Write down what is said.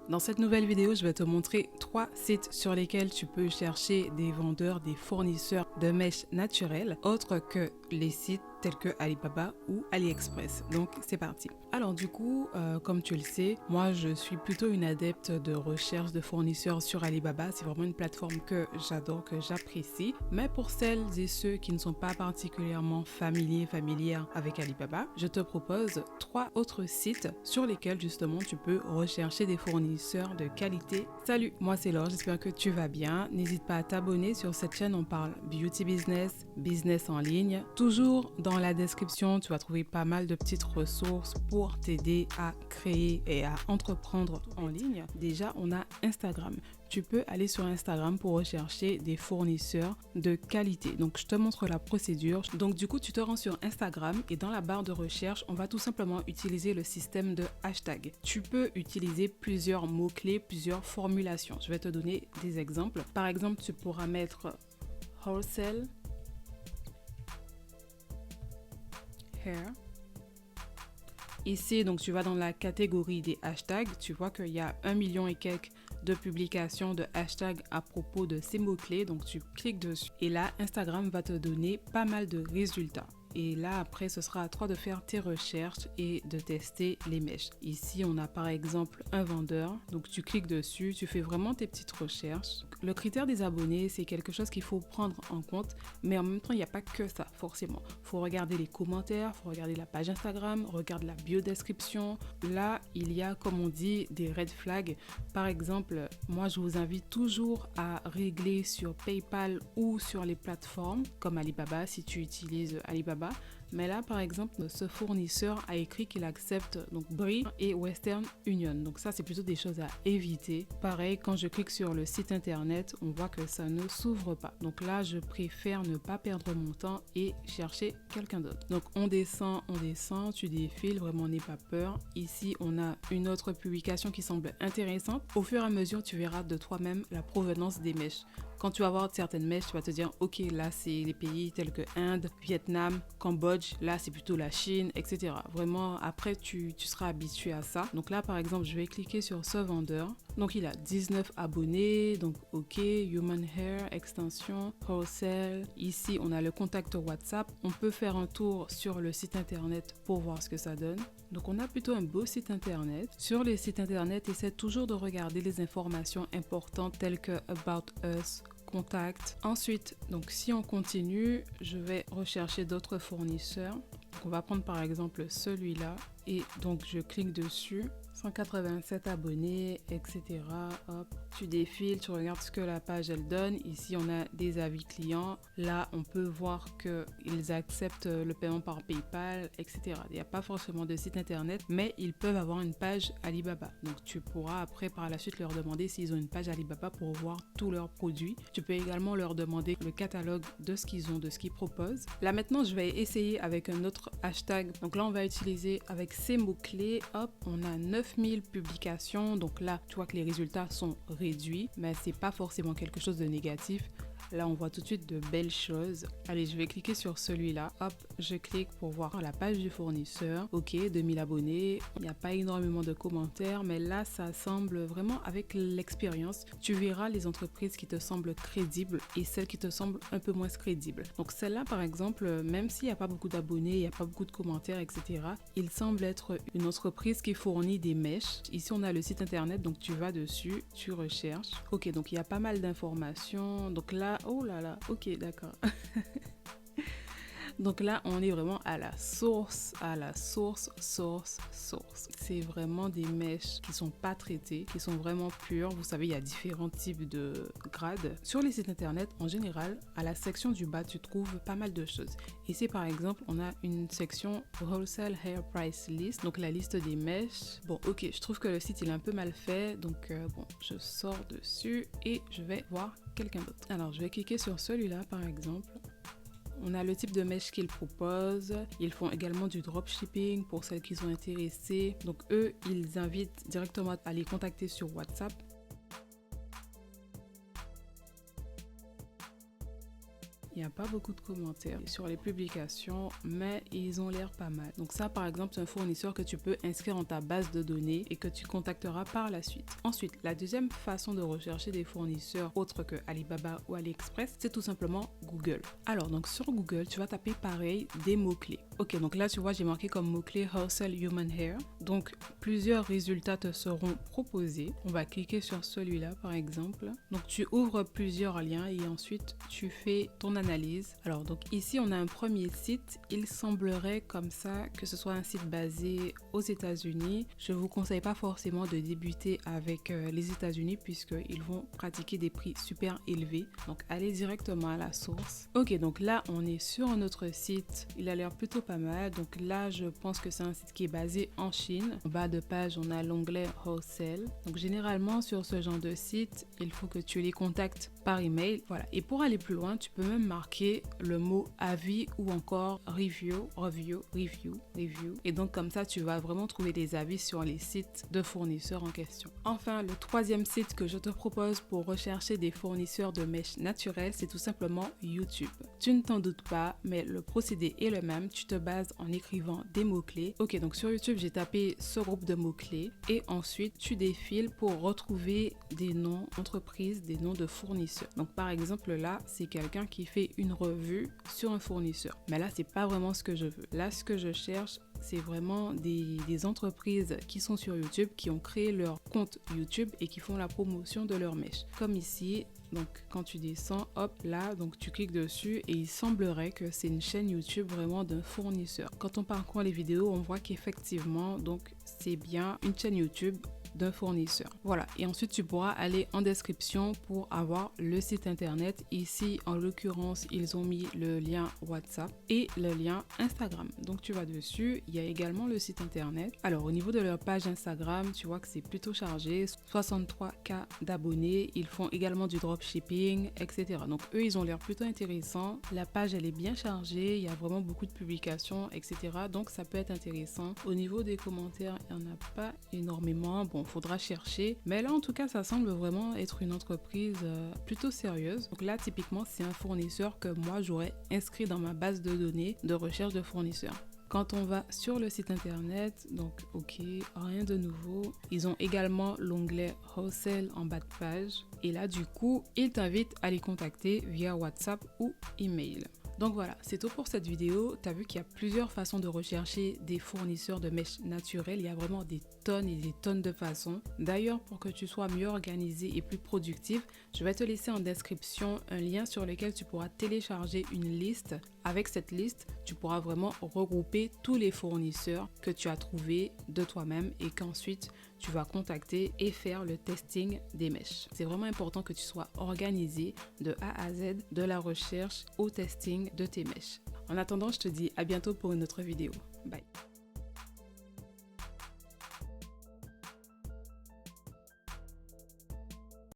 Dans cette nouvelle vidéo, je vais te montrer 3 sites sur lesquels tu peux chercher des vendeurs, des fournisseurs de mèches naturelles, autres que les sites tels que Alibaba ou AliExpress. Donc c'est parti. Alors du coup, comme tu le sais, moi je suis plutôt une adepte de recherche de fournisseurs sur Alibaba. C'est vraiment une plateforme que j'adore, que j'apprécie. Mais pour celles et ceux qui ne sont pas particulièrement familières avec Alibaba, je te propose 3 autres sites sur lesquels justement tu peux rechercher des fournisseurs de qualité. Salut, moi c'est Laure, j'espère que tu vas bien. N'hésite pas à t'abonner. Sur cette chaîne, on parle beauty business, business en ligne. Toujours dans la description, tu vas trouver pas mal de petites ressources pour t'aider à créer et à entreprendre en ligne. Déjà, on a Instagram. Tu peux aller sur Instagram pour rechercher des fournisseurs de qualité. Donc, je te montre la procédure. Donc, du coup, tu te rends sur Instagram et dans la barre de recherche, on va tout simplement utiliser le système de hashtag. Tu peux utiliser plusieurs mots-clés, plusieurs formulations. Je vais te donner des exemples. Par exemple, tu pourras mettre wholesale hair. Ici, donc tu vas dans la catégorie des hashtags, tu vois qu'il y a 1 million et quelques de publications de hashtags à propos de ces mots-clés, donc tu cliques dessus et là, Instagram va te donner pas mal de résultats. Et là, après, ce sera à toi de faire tes recherches et de tester les mèches. Ici, on a par exemple un vendeur. Donc, tu cliques dessus, tu fais vraiment tes petites recherches. Le critère des abonnés, c'est quelque chose qu'il faut prendre en compte. Mais en même temps, il n'y a pas que ça, forcément. Il faut regarder les commentaires, il faut regarder la page Instagram, regarde la bio-description. Là, il y a, comme on dit, des red flags. Par exemple, moi, je vous invite toujours à régler sur PayPal ou sur les plateformes comme Alibaba, si tu utilises Alibaba. Mais là, par exemple, ce fournisseur a écrit qu'il accepte donc Brie et Western Union. Donc ça, c'est plutôt des choses à éviter. Pareil, quand je clique sur le site internet, on voit que ça ne s'ouvre pas. Donc là, je préfère ne pas perdre mon temps et chercher quelqu'un d'autre. Donc on descend, tu défiles, vraiment n'aie pas peur. Ici, on a une autre publication qui semble intéressante. Au fur et à mesure, tu verras de toi-même la provenance des mèches. Quand tu vas voir certaines mèches, tu vas te dire, ok, là, c'est les pays tels que Inde, Vietnam, Cambodge, là, c'est plutôt la Chine, etc. Vraiment, après, tu seras habitué à ça. Donc là, par exemple, je vais cliquer sur ce vendeur. Donc, il a 19 abonnés. Donc, ok, Human Hair, extension, wholesale. Ici, on a le contact WhatsApp. On peut faire un tour sur le site internet pour voir ce que ça donne. Donc, on a plutôt un beau site internet. Sur les sites internet, essaie toujours de regarder les informations importantes telles que About Us, contact. Ensuite, donc si on continue, je vais rechercher d'autres fournisseurs. Donc, on va prendre par exemple celui-là et donc je clique dessus. 187 abonnés, etc. Hop, tu défiles, tu regardes ce que la page elle donne. Ici, on a des avis clients. Là, on peut voir qu'ils acceptent le paiement par PayPal, etc. Il n'y a pas forcément de site internet, mais ils peuvent avoir une page Alibaba. Donc, tu pourras après par la suite leur demander s'ils ont une page Alibaba pour voir tous leurs produits. Tu peux également leur demander le catalogue de ce qu'ils ont, de ce qu'ils proposent. Là, maintenant, je vais essayer avec un autre hashtag. Donc là, on va utiliser avec ces mots-clés. Hop, on a 9000 publications. Donc là, tu vois que les résultats sont réduits, mais c'est pas forcément quelque chose de négatif. Là, on voit tout de suite de belles choses. Allez, je vais cliquer sur celui-là. Hop, je clique pour voir la page du fournisseur. Ok, 2000 abonnés. Il n'y a pas énormément de commentaires, mais là, ça semble vraiment avec l'expérience. Tu verras les entreprises qui te semblent crédibles et celles qui te semblent un peu moins crédibles. Donc, celle-là, par exemple, même s'il n'y a pas beaucoup d'abonnés, il n'y a pas beaucoup de commentaires, etc., il semble être une entreprise qui fournit des mèches. Ici, on a le site internet, donc tu vas dessus, tu recherches. Ok, donc il y a pas mal d'informations. Donc là, oh là là, ok, d'accord. Donc là, on est vraiment à la source. C'est vraiment des mèches qui sont pas traitées, qui sont vraiment pures. Vous savez, il y a différents types de grades. Sur les sites internet, en général, à la section du bas, tu trouves pas mal de choses. Ici, par exemple, on a une section Wholesale Hair Price List, donc la liste des mèches. Bon, ok, je trouve que le site, il est un peu mal fait. Donc, bon, je sors dessus et je vais voir quelqu'un d'autre. Alors, je vais cliquer sur celui-là, par exemple. On a le type de mèche qu'ils proposent. Ils font également du dropshipping pour celles qui sont intéressées. Donc eux, ils invitent directement à les contacter sur WhatsApp. Il n'y a pas beaucoup de commentaires sur les publications, mais ils ont l'air pas mal. Donc ça, par exemple, c'est un fournisseur que tu peux inscrire dans ta base de données et que tu contacteras par la suite. Ensuite, la deuxième façon de rechercher des fournisseurs autres que Alibaba ou AliExpress, c'est tout simplement Google. Alors, donc sur Google, tu vas taper pareil des mots-clés. Ok, donc là, tu vois, j'ai marqué comme mot-clé Wholesale Human Hair. Donc, plusieurs résultats te seront proposés. On va cliquer sur celui-là, par exemple. Donc, tu ouvres plusieurs liens et ensuite, tu fais ton analyse. Alors, donc ici, on a un premier site. Il semblerait comme ça que ce soit un site basé aux États-Unis. Je ne vous conseille pas forcément de débuter avec les États-Unis puisqu'ils vont pratiquer des prix super élevés. Donc, allez directement à la source. Ok, donc là, on est sur notre site. Il a l'air plutôt pas mal. Donc là, je pense que c'est un site qui est basé en Chine. En bas de page, on a l'onglet Wholesale. Donc généralement, sur ce genre de site, il faut que tu les contactes par email. Voilà. Et pour aller plus loin, tu peux même marquer le mot avis ou encore review. Et donc comme ça, tu vas vraiment trouver des avis sur les sites de fournisseurs en question. Enfin, le troisième site que je te propose pour rechercher des fournisseurs de mèches naturelles, c'est tout simplement YouTube. Tu ne t'en doutes pas, mais le procédé est le même. Tu te bases en écrivant des mots-clés. Ok, donc sur YouTube, j'ai tapé ce groupe de mots-clés et ensuite tu défiles pour retrouver des noms d'entreprises, des noms de fournisseurs. Donc par exemple là, c'est quelqu'un qui fait une revue sur un fournisseur. Mais là, c'est pas vraiment ce que je veux. Là, ce que je cherche, c'est vraiment des entreprises qui sont sur YouTube, qui ont créé leur compte YouTube et qui font la promotion de leurs mèches. Comme ici, donc quand tu descends, hop, là, donc tu cliques dessus et il semblerait que c'est une chaîne YouTube vraiment d'un fournisseur. Quand on parcourt les vidéos, on voit qu'effectivement, donc c'est bien une chaîne YouTube d'un fournisseur. Voilà, et ensuite tu pourras aller en description pour avoir le site internet. Ici, en l'occurrence, ils ont mis le lien WhatsApp et le lien Instagram. Donc tu vas dessus, il y a également le site internet. Alors au niveau de leur page Instagram, tu vois que c'est plutôt chargé, 63K d'abonnés. Ils font également du dropshipping, etc. Donc eux, ils ont l'air plutôt intéressants. La page, elle est bien chargée, il y a vraiment beaucoup de publications, etc. Donc ça peut être intéressant. Au niveau des commentaires, il n'y en a pas énormément. Bon, faudra chercher, mais là en tout cas ça semble vraiment être une entreprise plutôt sérieuse. Donc là typiquement c'est un fournisseur que moi j'aurais inscrit dans ma base de données de recherche de fournisseurs. Quand on va sur le site internet, donc ok, rien de nouveau. Ils ont également l'onglet Wholesale en bas de page et là du coup ils t'invitent à les contacter via WhatsApp ou email. Donc voilà, c'est tout pour cette vidéo. Tu as vu qu'il y a plusieurs façons de rechercher des fournisseurs de mèches naturelles. Il y a vraiment des tonnes et des tonnes de façons. D'ailleurs, pour que tu sois mieux organisé et plus productif, je vais te laisser en description un lien sur lequel tu pourras télécharger une liste. Avec cette liste, tu pourras vraiment regrouper tous les fournisseurs que tu as trouvés de toi-même et qu'ensuite tu vas contacter et faire le testing des mèches. C'est vraiment important que tu sois organisé de A à Z, de la recherche au testing de tes mèches. En attendant, je te dis à bientôt pour une autre vidéo. Bye!